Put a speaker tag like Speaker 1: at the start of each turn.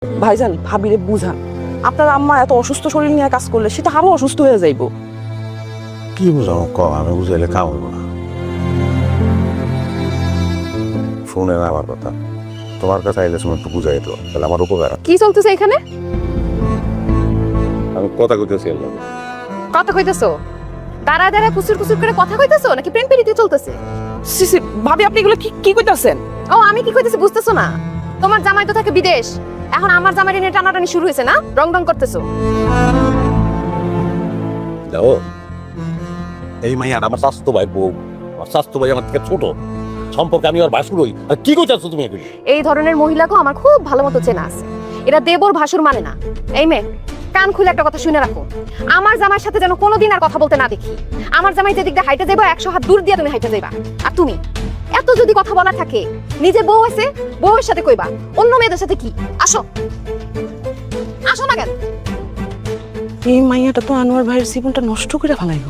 Speaker 1: ভাইজান ভাবিরে বুঝান, আপনার আম্মা এত অসুস্থ শরীর নিয়ে কাজ করলে সেটা আরো অসুস্থ হয়ে যাইব।
Speaker 2: কি বুঝাবো ক, আমি বুঝাইলে কাম হইব না। শুনে না আমার কথা, তোমার কাছে আইলে তুমি একটু বুঝাই তো, তাহলে আমার উপকার।
Speaker 3: কি চলতেছে এখানে?
Speaker 2: আমি কথা কইতেছি আল্লাহ।
Speaker 3: কথা কইতেছো? দাঁড়ায় দাঁড়ায় কুসুর কুসুর করে কথা কইতেছো নাকি প্রেম প্রীতি চলতেছে?
Speaker 1: সিসি ভাবি, আপনি এগুলো কি কি কইতাছেন?
Speaker 3: ও আমি কি কইতেছি বুঝতেছো না? তোমার জামাই তো থাকে বিদেশ, এখন আমার জামাই নিয়ে টানাটানি শুরু হয়েছে না? রং রং করতেছো।
Speaker 2: যাও, এই মাইয়া আমার স্বাস্থ্য ভাই বউ, আমার স্বাস্থ্য ভাই আমার থেকে ছোট, সম্পর্কে আমি আর ভাসুর হই। আর কি কইতাছো তুমি এগুলো?
Speaker 3: এই ধরনের মহিলাকে আমার খুব ভালো মতো চেনা আছে। এরা দেবর ভাসুর মানে না। এই মেয়ে, কান খুলে একটা কথা শুনে রাখো, আমার জামাইয়ের সাথে যেন কোনোদিন আর কথা বলতে না দেখি। আমার জামাই যেদিক দিয়ে হাইটে যাইবা 100 হাত দূর দিয়ে তুমি হাইটে যাইবা। আর তুমি এত যদি কথা বলা থাকে, নিজে বউ আছে, বউয়ের সাথে কইবা, অন্য মেয়েদের সাথে কি? আসো আসো না কেন?
Speaker 1: এই মাইয়াটা তো আনোয়ার ভাইয়ের জীবনটা নষ্ট করে ফেলাইব।